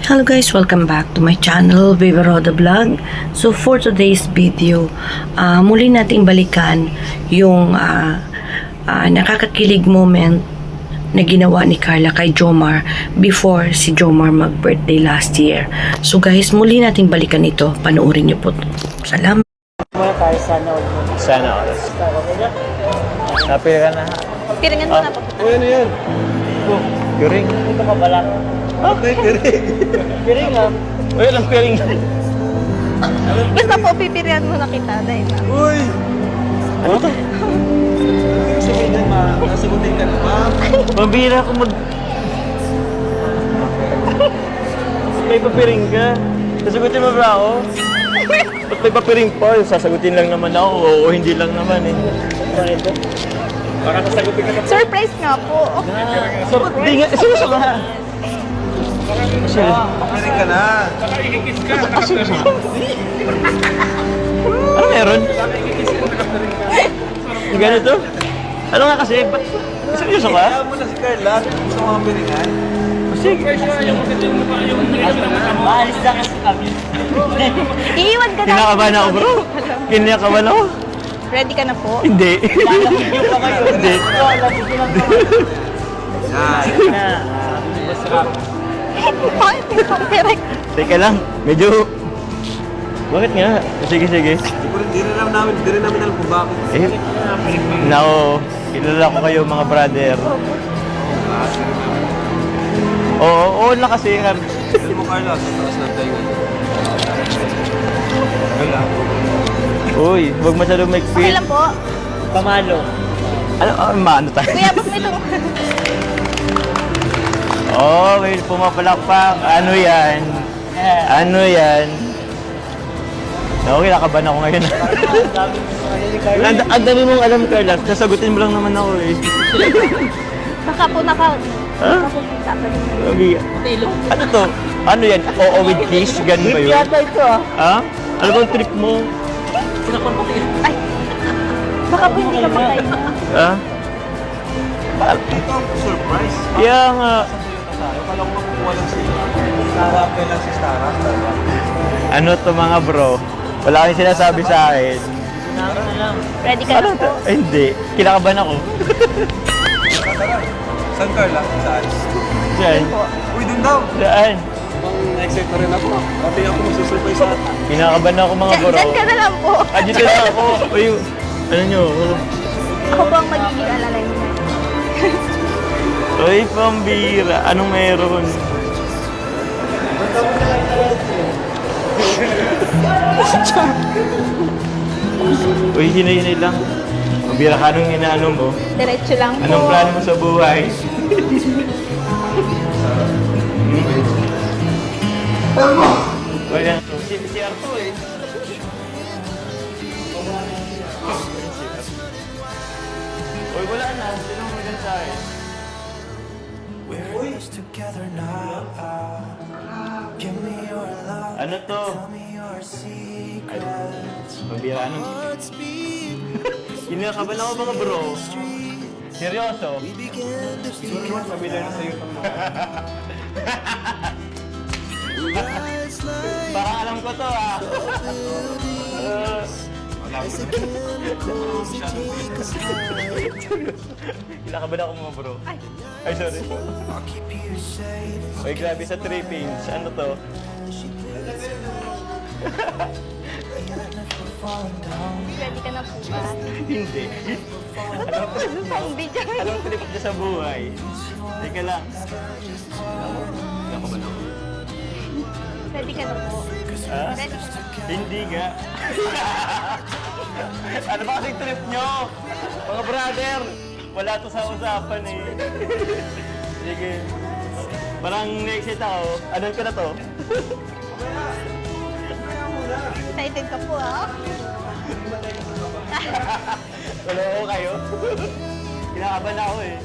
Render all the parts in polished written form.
Hello guys, welcome back to my channel, Viva Roda Vlog. So for today's video, muli nating balikan yung nakakakilig moment na ginawa ni Carla kay Jomar before si Jomar mag-birthday last year. So guys, muli nating balikan ito. Panoorin niyo po. Salamat. Muna tayo sana all. Sana all. Napira ka na. Piringan mo na po. Uy, ano yan? Piring. Ito ka bala. Okay, piring. Piring ah. Uy, anong piring? Basta po, pipirihan mo na kita. Dahil na. Uy! Ano to? Sabihin na nasagutin ka na ba? Mabira ako May papiring ka. Sasagutin mo ba ako? Ba't may papiring pa? Sasagutin lang naman ako. Oo, hindi lang naman eh. Baka nasagutin ka na. Surprise nga po. Hindi nga, seryoso ka. Piring ka na. Ano meron? Yung ganito? Ano nga kasi? Ba't seryoso ka? Kaya mo na si Carla. Gusto mo mga piringan? Sige. Maalis na kasi kami. Iiwan ka na. Kinakabahan ako bro. Kinakabahan ako. Ready ka na po? Hindi. Lalapit pa kayo. Hindi. Lalapit ko lang naman. Yan. Na. Masarap. Ay, direct. Teka lang, medyo... Bakit nga? Sige. Hindi rin namin alam kung bakit. Eh, nako, kilala ko kayo mga brother. Oo na kasi. Alam mo Carla, sa taas ng tayo. Wala. Uy, huwag masyadong Okay magpit. lang po. Pamalo. Maano tayo? Kuya, bak may tulong. Oh, may pumapalakpak. Ano yan? Ano yan? Naku, kinakabahan ako ngayon. Ang dami mong alam, Carla. Sasagutin mo lang naman ako eh. Baka po Ha? nakakita pa rin. Sabi, ano to? Ano yan? Oo with kiss? Ganun ba yun? Yata ito ah. Ha? Ano bang trip mo? Ay, baka po hindi ka makay. Ha? Ito ang surprise. Kaya nga. Akala ko makukuha lang si Stara. Lang si Stara. Ano to mga bro? Wala kang sinasabi sa akin. Ready ka na po? Ay, hindi. Kinakabahan ako. Saan Carla? Saan? Diyan. Uy, dun daw. Diyan. Na-excite na rin ako. Pati ako magsusurprise sa atin. Kinakabahan ako mga bro. Diyan ka na lang po. Dito na ako. Uy, ano nyo? Ako po ang magiging alalay mo. Uy, pambira. Anong meron? Uy, hinay-hinay lang. Pambira ka nung inaano mo. Diretso lang po. Anong plano mo sa buhay? Uy, yan. Si Arto eh. Uy, wala na. Sino mo dyan sa akin? Together now. Give me your love. Ano to? Tell me your secrets. Pambira ano? Hearts beat. Kinakabahan ako mga bro. Seryoso? We begin to feel Mabila na sa'yo itong rise like Parang alam ko to ah. as the chemicals that take us high. Kinakabahan ako mga bro. Ay, sorry. I'll keep you safe. Uy, grabe sa 3 pins. Ano to? We're falling down. Ready ka na po ba? Hindi. Hindi dyan. Anong trip niya sa buhay? Teka lang. Kinakabahan ako. Ready ka na po. Ha? Ready. Hindi nga. Ano ba kasing trip nyo? Mga brother, wala to sa usapan eh. Sige. Parang na-excite ako. Anong ka na to? Excited ka po ah. Wala ko kayo. Kinakabahan ako eh.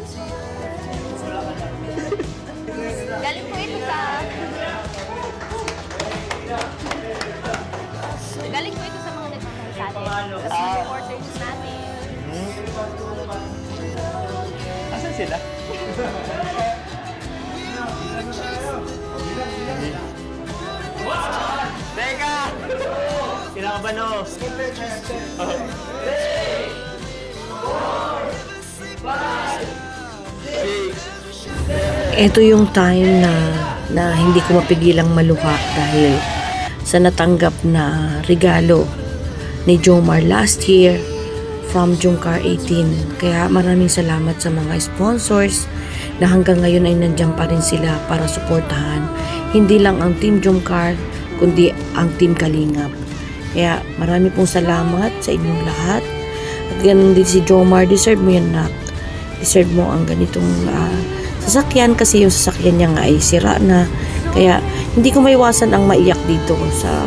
Galing po ito sa... Galing po ito sa mga nagmamahal sa atin. Sa mga supporters natin. Asan sila? ka ba, no? Ito yung time na hindi ko mapigilang maluha dahil sa natanggap na regalo ni Jomar last year from Jungkar 18. Kaya maraming salamat sa mga sponsors na hanggang ngayon ay nandiyan pa rin sila para suportahan. Hindi lang ang Team Jungkar, kundi ang Team Kalingap. Kaya marami pong salamat sa inyong lahat. At ganun din si Jomar, deserve mo yan, nak. Deserve mo ang ganitong sasakyan kasi yung sasakyan niya nga ay sira na. Kaya hindi ko maiwasan ang maiyak dito sa